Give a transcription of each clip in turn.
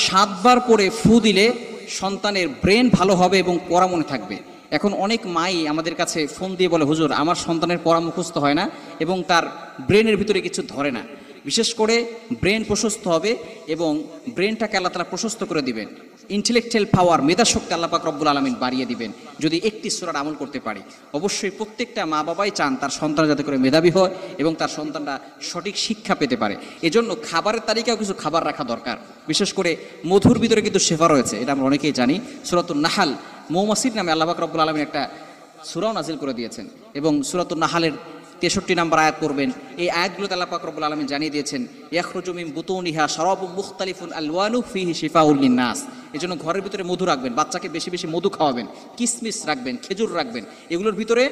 7 বার করে ফু দিলে সন্তানের ব্রেন ভালো হবে এবং পড়া মনে থাকবে। এখন অনেক মাই আমাদের কাছে ফোন দিয়ে বলে, হুজুর আমার সন্তানের পড়া মুখস্থ হয় না এবং তার ব্রেনের ভিতরে কিছু ধরে না। বিশেষ করে ব্রেন প্রশস্ত হবে এবং ব্রেনটাকে আল্লাহ তাআলা প্রশস্ত করে দিবেন, ইন্টেলেকচুয়াল পাওয়ার, মেধাশক্তি আল্লাহ পাক রব্বুল আলামিন বাড়িয়ে দিবেন যদি একটি সূরার আমল করতে পারি। অবশ্যই প্রত্যেকটা মা বাবাই চান তার সন্তান যাতে করে মেধাবী হয় এবং তার সন্তানরা সঠিক শিক্ষা পেতে পারে। এজন্য খাবারের তালিকাও কিছু খাবার রাখা দরকার। বিশেষ করে মধুর ভিতরে কিন্তু শেফা রয়েছে, এটা আমরা অনেকেই জানি। সূরাতুন নাহাল, মৌমাছির নামে আল্লাহ পাক রব্বুল আলামিন একটা সূরাও নাজিল করে দিয়েছেন এবং সূরাতুন নাহালের 63 নম্বর আয়াত পড়বেন। এই আয়াতগুলোতে আল্লাহ পাক রব্বুল আলামিন জানিয়ে দিয়েছেন, ইয়াখরুজু মিন বুতুনিহা শারাবুন মুখতালিফুন আলওয়ানু ফিহি শিফাউল লিন্নাস। এজন্য ঘরের ভিতরে মধু রাখবেন, বাচ্চাকে বেশি বেশি মধু খাওয়াবেন, কিশমিশ রাখবেন, খেজুর রাখবেন, এগুলোর ভিতরে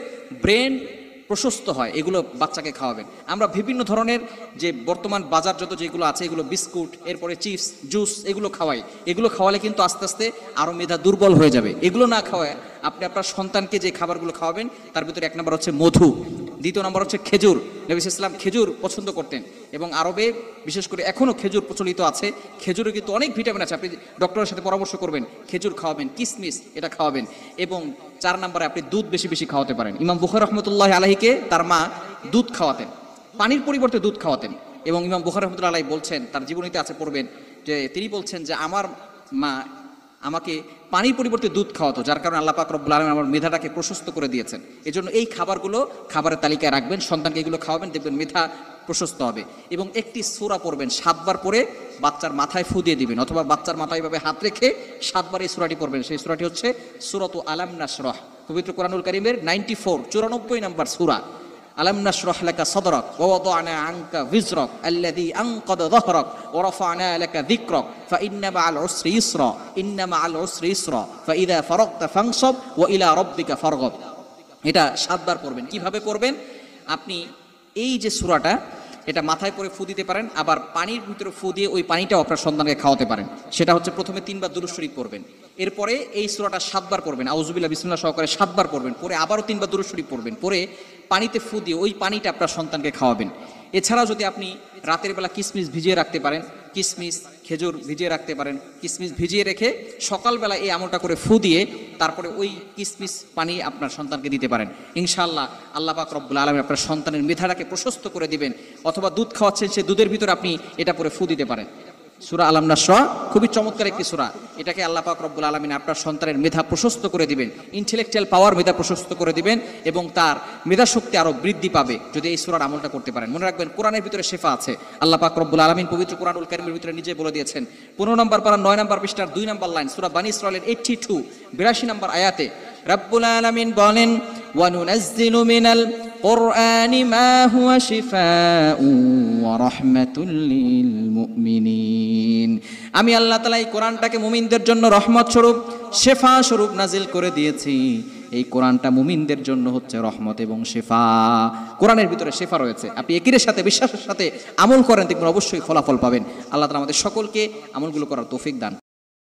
ব্রেন প্রশস্ত হয়, এগুলো বাচ্চাকে খাওয়াবেন। আমরা বিভিন্ন ধরনের যে বর্তমান বাজার যত যেগুলো আছে, এগুলো বিস্কুট, এরপরে চিপস, জুস, এগুলো খাওয়াই। এগুলো খাওয়ালে কিন্তু আস্তে আস্তে আরও মেধা দুর্বল হয়ে যাবে। এগুলো না খাওয়ায় আপনি আপনার সন্তানকে যে খাবারগুলো খাওয়াবেন তার ভিতরে 1 নম্বর হচ্ছে মধু, 2 নম্বর হচ্ছে খেজুর। নবী সাল্লাল্লাহু আলাইহি ওয়াসাল্লাম খেজুর পছন্দ করতেন এবং আরবে বিশেষ করে এখনও খেজুর প্রচলিত আছে। খেজুরে কিন্তু অনেক ভিটামিন আছে, আপনি ডক্টরের সাথে পরামর্শ করবেন, খেজুর খাওয়াবেন, কিশমিশ এটা খাওয়াবেন। এবং 4 নম্বরে আপনি দুধ বেশি বেশি খাওয়াতে পারেন। ইমাম বুখারী রাহমাতুল্লাহি আলাইহিকে তার মা দুধ খাওয়াতেন, পানির পরিবর্তে দুধ খাওয়াতেন। এবং ইমাম বুখারী রাহমাতুল্লাহি আলাইহি বলছেন, তার জীবনীতে আছে পড়বেন, যে তিনি বলছেন যে আমার মা আমাকে পানির পরিবর্তে দুধ খাওয়াতো, যার কারণে আল্লাহ পাক রব্বুল আলামিন আমার মেধাটাকে প্রশস্ত করে দিয়েছেন। এজন্য এই খাবারগুলো খাবারের তালিকায় রাখবেন, সন্তানকে এগুলো খাওয়াবেন, দেখবেন মেধা প্রশস্ত হবে। এবং একটি সূরা পড়বেন, 7 বার পরে বাচ্চার মাথায় ফু দিয়ে দিবেন, অথবা বাচ্চার মাথায় এভাবে হাত রেখে 7 বার এই সূরাটি পড়বেন। সেই সূরাটি হচ্ছে সূরাতু আলাম নাশরাহ, পবিত্র কোরআনুল কারীমের 94 নম্বর সূরা। আলাম নাশরাহ লাকা সাদরাক ওয়া ওয়াদানা আনকা বিজরাক আল্লাযী আনকাযা যাহরাক ওয়া রাফা'না লাকা যিকরাক ফাইন্না মা'আল উসরি ইসরা ইন্না মা'আল উসরি ইসরা ফাইযা ফারাগতা ফানসাব ওয়া ইলা রাব্বিকা ফারগাব। এটা 7 বার পড়বেন। কিভাবে পড়বেন? আপনি এই যে সূরাটা, এটা মাথায় পরে ফু দিতে পারেন, আবার পানির ভিতরে ফু দিয়ে ওই পানিটাও আপনার সন্তানকে খাওয়াতে পারেন। সেটা হচ্ছে প্রথমে 3 বার দুরূদ শরীফ পড়বেন, এরপরে এই সূরাটা 7 বার পড়বেন, আউযুবিল্লাহ বিসমিল্লাহ সহকারে 7 বার পড়বেন, পরে আবারও 3 বার দুরূদ শরীফ পড়বেন, পরে পানিতে ফু দিয়ে ওই পানিটা আপনার সন্তানকে খাওয়াবেন। এছাড়াও যদি আপনি রাতের বেলা কিশমিশ ভিজিয়ে রাখতে পারেন, কিশমিশ খেজুর ভিজিয়ে রাখতে পারেন, কিশমিশ ভিজিয়ে রেখে সকালবেলা এই আমলটা করে ফু দিয়ে তারপরে ওই কিশমিশ পানি আপনার সন্তানকে দিতে পারেন। ইনশাআল্লাহ আল্লাহ পাক রব্বুল আলামিন আপনার সন্তানের মেধাটাকে প্রশস্ত করে দিবেন। অথবা দুধ খাওয়াচ্ছেন, সে দুধের ভিতরে আপনি এটা পরে ফু দিতে পারেন। সূরা আলাম নাশরাহ খুবই চমৎকার একটি সূরা। এটাকে আল্লাহ পাক রব্বুল আলামিন আপনার সন্তানের মেধা প্রশস্ত করে দিবেন, ইন্টেলেকচুয়াল পাওয়ার মেধা প্রশস্ত করে দিবেন এবং তার মেধা শক্তি আরো বৃদ্ধি পাবে যদি এই সূরার আমলটা করতে পারেন। মনে রাখবেন, কোরআনের ভিতরে শেফা আছে। আল্লাহ পাক রব্বুল আলামিন পবিত্র কোরআনুল কারীমের ভিতরে নিজে বলে দিয়েছেন, 15 নম্বর পারা 9 নম্বর পৃষ্ঠার 2 নম্বর লাইন, সূরা বানী ইসরাঈলের 82 নম্বর আয়াতে রব্বুল আলামিন বলেন, ওয়া নুনাজ্জিলু মিনাল কুরআনি মা হুয়া শিফাউ ওয়া রাহমাতুল লিল মুমিনিন। আমি আল্লাহ তাআলা এই কোরআনটাকে মুমিনদের জন্য রহমত স্বরূপ, শেফা স্বরূপ নাজিল করে দিয়েছি। এই কোরআনটা মুমিনদের জন্য হচ্ছে রহমত এবং শেফা। কোরআনের ভিতরে শেফা রয়েছে। আপনি একীরের সাথে, বিশ্বাসের সাথে আমল করেন, দেখবেন অবশ্যই ফলাফল পাবেন। আল্লাহ তাআলা আমাদের সকলকে আমলগুলো করার তৌফিক দান।